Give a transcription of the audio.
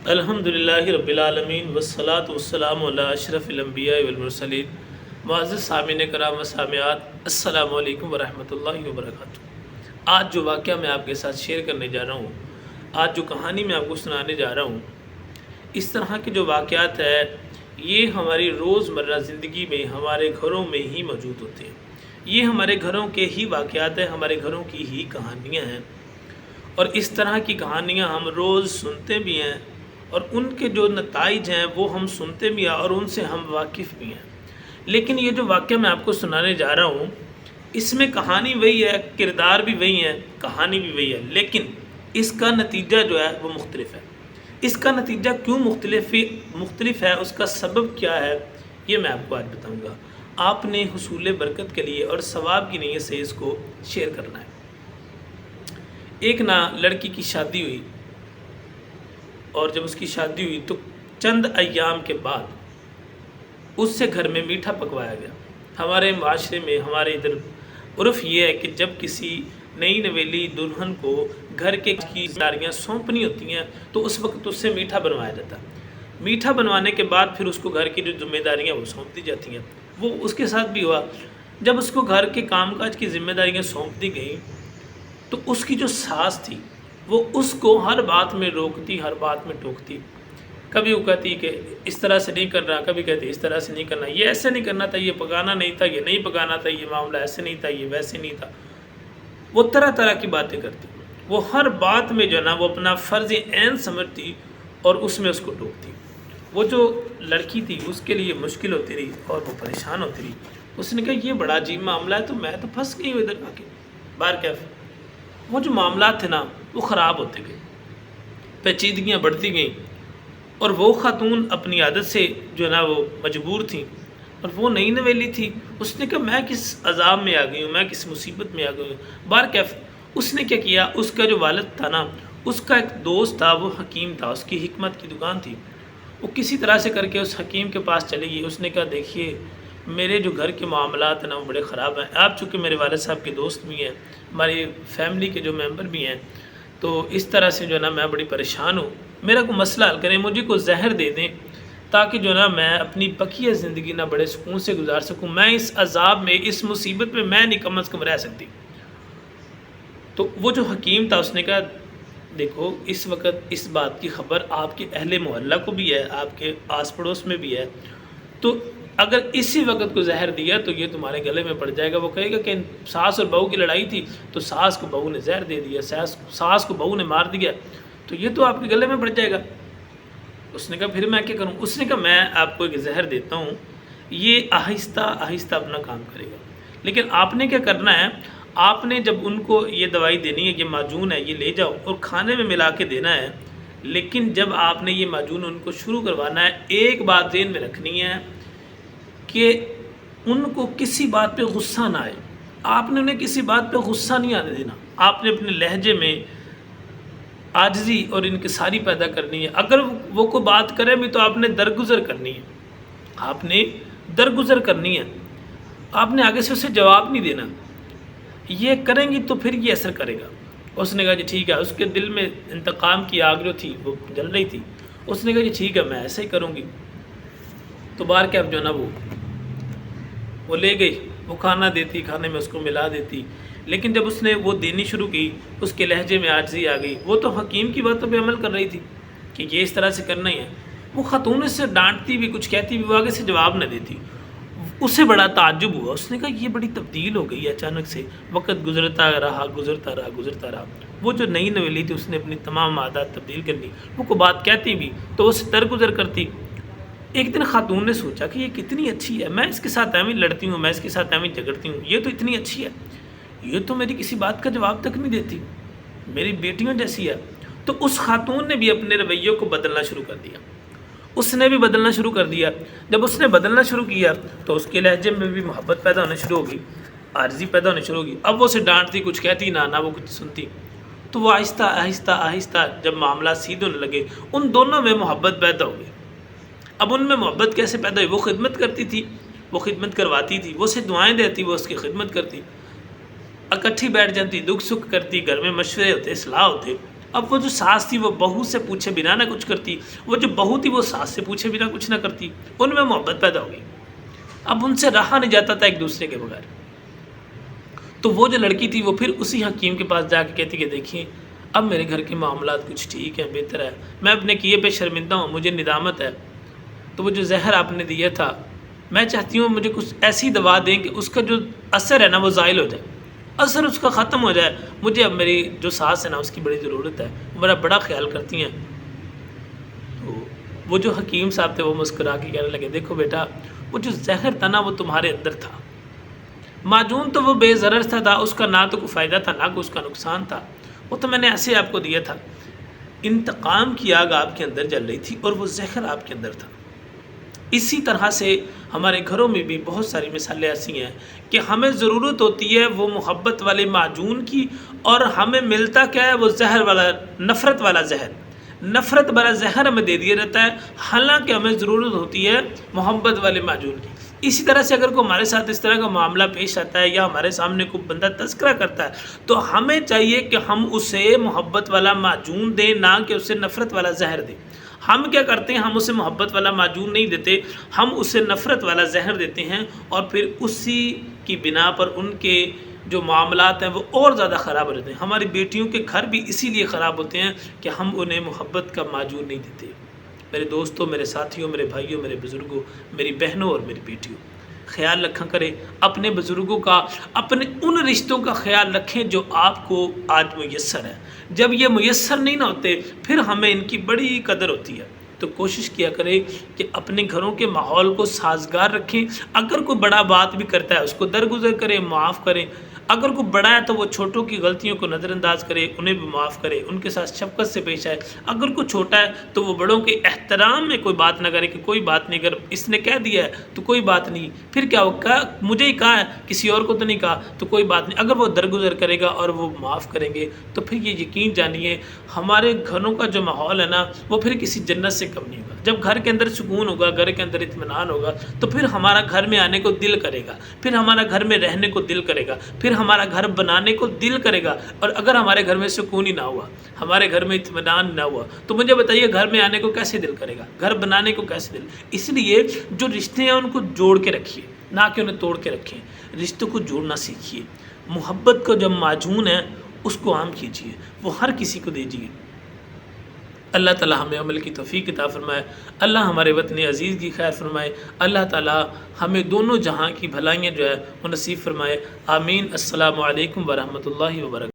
الحمدللہ رب العالمین والصلاة والسلام علی اشرف الانبیاء والمرسلین۔ معزز سامعین کرام و سامعات، السلام علیکم ورحمۃ اللہ وبرکاتہ۔ آج جو واقعہ میں آپ کے ساتھ شیئر کرنے جا رہا ہوں، آج جو کہانی میں آپ کو سنانے جا رہا ہوں، اس طرح کے جو واقعات ہیں یہ ہماری روزمرہ زندگی میں ہمارے گھروں میں ہی موجود ہوتے ہیں۔ یہ ہمارے گھروں کے ہی واقعات ہیں، ہمارے گھروں کی ہی کہانیاں ہیں، اور اس طرح کی کہانیاں ہم روز سنتے بھی ہیں، اور ان کے جو نتائج ہیں وہ ہم سنتے بھی ہیں اور ان سے ہم واقف بھی ہیں۔ لیکن یہ جو واقعہ میں آپ کو سنانے جا رہا ہوں، اس میں کہانی وہی ہے، کردار بھی وہی ہے، کہانی بھی وہی ہے، لیکن اس کا نتیجہ جو ہے وہ مختلف ہے۔ اس کا نتیجہ کیوں مختلف ہے، اس کا سبب کیا ہے، یہ میں آپ کو آج بتاؤں گا۔ آپ نے حصول برکت کے لیے اور ثواب کی نیت سے اس کو شیئر کرنا ہے۔ ایک لڑکی کی شادی ہوئی، اور جب اس کی شادی ہوئی تو چند ایام کے بعد اس سے گھر میں میٹھا پکوایا گیا۔ ہمارے معاشرے میں، ہمارے ادھر عرف یہ ہے کہ جب کسی نئی نویلی دلہن کو گھر کی ذمہ داریاں سونپنی ہوتی ہیں تو اس وقت اس سے میٹھا بنوایا جاتا ہے۔ میٹھا بنوانے کے بعد پھر اس کو گھر کی جو ذمہ داریاں وہ سونپ دی جاتی ہیں۔ وہ اس کے ساتھ بھی ہوا، جب اس کو گھر کے کام کاج کی ذمہ داریاں سونپ دی گئیں تو اس کی جو ساس تھی وہ اس کو ہر بات میں روکتی، ہر بات میں ٹوکتی۔ کبھی وہ کہتی کہ اس طرح سے نہیں کرنا، کبھی کہتی اس طرح سے نہیں کرنا، یہ ایسے نہیں کرنا تھا، یہ پکانا نہیں تھا، یہ نہیں پکانا تھا، یہ معاملہ ایسے نہیں تھا، یہ ویسے نہیں تھا۔ وہ طرح طرح کی باتیں کرتی، وہ ہر بات میں جو ہے نا وہ اپنا فرض عین سمجھتی اور اس میں اس کو ٹوکتی۔ وہ جو لڑکی تھی اس کے لیے مشکل ہوتی رہی اور وہ پریشان ہوتی رہی۔ اس نے کہا یہ بڑا عجیب معاملہ ہے، تو میں تو پھنس گئی ہوں ادھر آ کے۔ بار کیف وہ جو معاملات تھے نا وہ خراب ہوتے گئے، پیچیدگیاں بڑھتی گئیں، اور وہ خاتون اپنی عادت سے جو ہے نا وہ مجبور تھیں، اور وہ نئی نویلی تھی۔ اس نے کہا میں کس عذاب میں آ گئی ہوں، میں کس مصیبت میں آ گئی ہوں۔ بار کیف اس نے کیا کیا، اس کا جو والد تھا نا، اس کا ایک دوست تھا، وہ حکیم تھا، اس کی حکمت کی دکان تھی۔ وہ کسی طرح سے کر کے اس حکیم کے پاس چلی گئی۔ اس نے کہا دیکھیے میرے جو گھر کے معاملات ہیں نا وہ بڑے خراب ہیں، آپ چونکہ میرے والد صاحب کے دوست بھی ہیں، ہماری فیملی کے جو ممبر بھی ہیں، تو اس طرح سے جو ہے نا میں بڑی پریشان ہوں، میرا کوئی مسئلہ حل کریں، مجھے کوئی زہر دے دیں تاکہ جو ہے نا میں اپنی بقیہ زندگی نہ بڑے سکون سے گزار سکوں، میں اس عذاب میں، اس مصیبت میں میں نہیں کم از کم رہ سکتی۔ تو وہ جو حکیم تھا اس نے کہا دیکھو اس وقت اس بات کی خبر آپ کے اہل محلہ کو بھی ہے، آپ کے آس پڑوس میں بھی ہے، تو اگر اسی وقت کو زہر دیا تو یہ تمہارے گلے میں پڑ جائے گا۔ وہ کہے گا کہ ساس اور بہو کی لڑائی تھی تو ساس کو بہو نے زہر دے دیا، ساس کو بہو نے مار دیا، تو یہ تو آپ کے گلے میں پڑ جائے گا۔ اس نے کہا پھر میں کیا کروں؟ اس نے کہا میں آپ کو ایک زہر دیتا ہوں، یہ آہستہ آہستہ اپنا کام کرے گا، لیکن آپ نے کیا کرنا ہے، آپ نے جب ان کو یہ دوائی دینی ہے، یہ معجون ہے، یہ لے جاؤ اور کھانے میں ملا کے دینا ہے، لیکن جب آپ نے یہ معجون ان کو شروع کروانا ہے، ایک بات ذہن میں رکھنی ہے کہ ان کو کسی بات پہ غصہ نہ آئے۔ آپ نے انہیں کسی بات پہ غصہ نہیں آنے دینا، آپ نے اپنے لہجے میں عاجزی اور انکساری پیدا کرنی ہے۔ اگر وہ کوئی بات کرے بھی تو آپ نے درگزر کرنی ہے، آپ نے درگزر کرنی ہے، آپ نے آگے سے اسے جواب نہیں دینا۔ یہ کریں گی تو پھر یہ اثر کرے گا۔ اس نے کہا جی ٹھیک ہے، اس کے دل میں انتقام کی آگ جو تھی وہ جل رہی تھی۔ اس نے کہا جی ٹھیک ہے میں ایسے ہی کروں گی۔ تو بار کیف جو ہے نا وہ لے گئی، وہ کھانا دیتی، کھانے میں اس کو ملا دیتی، لیکن جب اس نے وہ دینی شروع کی اس کے لہجے میں عاجزی آ گئی۔ وہ تو حکیم کی باتوں پہ عمل کر رہی تھی کہ یہ اس طرح سے کرنا ہی ہے۔ وہ خاتون اس سے ڈانٹتی بھی، کچھ کہتی بھی، وہ آگے سے جواب نہ دیتی۔ اسے بڑا تعجب ہوا، اس نے کہا یہ بڑی تبدیل ہو گئی ہے اچانک سے، وقت گزرتا رہا گزرتا رہا گزرتا رہا۔ وہ جو نئی نویلی تھی اس نے اپنی تمام عادات تبدیل کر لی، وہ کو بات کہتی بھی تو اس سے درگزر کرتی۔ ایک دن خاتون نے سوچا کہ یہ کتنی اچھی ہے، میں اس کے ساتھ ایویں لڑتی ہوں، میں اس کے ساتھ ایویں جھگڑتی ہوں، یہ تو اتنی اچھی ہے، یہ تو میری کسی بات کا جواب تک نہیں دیتی، میری بیٹیوں جیسی ہے۔ تو اس خاتون نے بھی اپنے رویوں کو بدلنا شروع کر دیا، اس نے بھی بدلنا شروع کر دیا۔ جب اس نے بدلنا شروع کیا تو اس کے لہجے میں بھی محبت پیدا ہونے شروع ہوگی، عارضی پیدا ہونے شروع ہوگی۔ اب وہ اسے ڈانٹتی، کچھ کہتی نہ وہ کچھ سنتی۔ تو وہ آہستہ آہستہ آہستہ جب معاملات سیدھے ہونے لگے، ان دونوں میں محبت پیدا ہو گئی۔ اب ان میں محبت کیسے پیدا ہوئی؟ وہ خدمت کرتی تھی، وہ خدمت کرواتی تھی، وہ اسے دعائیں دیتی، وہ اس کی خدمت کرتی، اکٹھی بیٹھ جاتی، دکھ سکھ کرتی، گھر میں مشورے ہوتے، اصلاح ہوتے۔ اب وہ جو ساس تھی وہ بہو سے پوچھے بنا نہ کچھ کرتی، وہ جو بہو تھی وہ ساس سے پوچھے بنا کچھ نہ کرتی، ان میں محبت پیدا ہو گئی، اب ان سے رہا نہیں جاتا تھا ایک دوسرے کے بغیر۔ تو وہ جو لڑکی تھی وہ پھر اسی حکیم کے پاس جا کے کہتی کہ دیکھیں اب میرے گھر کے معاملات کچھ ٹھیک ہیں، بہتر ہے، میں اپنے کیے پہ شرمندہ ہوں، مجھے ندامت ہے، تو وہ جو زہر آپ نے دیا تھا میں چاہتی ہوں مجھے کچھ ایسی دوا دیں کہ اس کا جو اثر ہے نا وہ زائل ہو جائے، اثر اس کا ختم ہو جائے، مجھے اب میری جو ساس ہے نا اس کی بڑی ضرورت ہے، وہ میرا بڑا خیال کرتی ہیں۔ تو وہ جو حکیم صاحب تھے وہ مسکرا کے کہنے لگے دیکھو بیٹا، وہ جو زہر تھا نا وہ تمہارے اندر تھا، معجون تو وہ بے ضرر تھا، اس کا نہ تو کوئی فائدہ تھا نہ کوئی اس کا نقصان تھا، وہ تو میں نے ایسے آپ کو دیا تھا، انتقام کی آگ آپ کے اندر جل رہی تھی اور وہ زہر آپ کے اندر تھا۔ اسی طرح سے ہمارے گھروں میں بھی بہت ساری مثالیں ایسی ہیں کہ ہمیں ضرورت ہوتی ہے وہ محبت والے معجون کی، اور ہمیں ملتا کیا ہے وہ زہر والا، نفرت والا زہر، نفرت والا زہر ہمیں دے دیا رہتا ہے، حالانکہ ہمیں ضرورت ہوتی ہے محبت والے معجون کی۔ اسی طرح سے اگر کوئی ہمارے ساتھ اس طرح کا معاملہ پیش آتا ہے یا ہمارے سامنے کوئی بندہ تذکرہ کرتا ہے تو ہمیں چاہیے کہ ہم اسے محبت والا معجون دیں، نہ کہ اسے نفرت والا زہر دیں۔ ہم کیا کرتے ہیں، ہم اسے محبت والا معجون نہیں دیتے، ہم اسے نفرت والا زہر دیتے ہیں، اور پھر اسی کی بنا پر ان کے جو معاملات ہیں وہ اور زیادہ خراب ہو جاتے ہیں۔ ہماری بیٹیوں کے گھر بھی اسی لیے خراب ہوتے ہیں کہ ہم انہیں محبت کا معجون نہیں دیتے۔ میرے دوستوں، میرے ساتھیوں، میرے بھائیوں، میرے بزرگوں، میری بہنوں اور میری بیٹیوں، خیال رکھا کریں اپنے بزرگوں کا، اپنے ان رشتوں کا خیال رکھیں جو آپ کو آج میسر ہے۔ جب یہ میسر نہیں نہ ہوتے پھر ہمیں ان کی بڑی قدر ہوتی ہے۔ تو کوشش کیا کریں کہ اپنے گھروں کے ماحول کو سازگار رکھیں، اگر کوئی بڑا بات بھی کرتا ہے اس کو درگزر کریں، معاف کریں، اگر کوئی بڑا ہے تو وہ چھوٹوں کی غلطیوں کو نظر انداز کرے، انہیں بھی معاف کرے، ان کے ساتھ شفقت سے پیش آئے، اگر کوئی چھوٹا ہے تو وہ بڑوں کے احترام میں کوئی بات نہ کرے کہ کوئی بات نہیں، اگر اس نے کہہ دیا ہے تو کوئی بات نہیں، پھر کیا ہوگا، مجھے ہی کہا ہے کسی اور کو تو نہیں کہا، تو کوئی بات نہیں، اگر وہ درگزر کرے گا اور وہ معاف کریں گے تو پھر یہ یقین جانیے ہمارے گھروں کا جو ماحول ہے نا وہ پھر کسی جنت سے کم نہیں ہوگا۔ جب گھر کے اندر سکون ہوگا، گھر کے اندر اطمینان ہوگا تو پھر ہمارا گھر میں آنے کو دل کرے گا، پھر ہمارا گھر میں رہنے کو دل کرے گا، پھر ہمارا گھر بنانے کو دل کرے گا۔ اور اگر ہمارے گھر میں سکون ہی نہ ہوا، ہمارے گھر میں اطمینان نہ ہوا تو مجھے بتائیے گھر میں آنے کو کیسے دل کرے گا، گھر بنانے کو کیسے دل۔ اس لیے جو رشتے ہیں ان کو جوڑ کے رکھیے، نہ کہ انہیں توڑ کے رکھیں، رشتوں کو جوڑنا سیکھیے، محبت کا جو معجون ہے اس کو عام کیجیے، وہ ہر کسی کو دیجیے۔ اللہ تعالی ہمیں عمل کی توفیق عطا فرمائے، اللہ ہمارے وطن عزیز کی خیر فرمائے، اللہ تعالی ہمیں دونوں جہاں کی بھلائیاں جو ہے وہ نصیب فرمائے، آمین۔ السلام علیکم ورحمۃ اللہ وبرکاتہ۔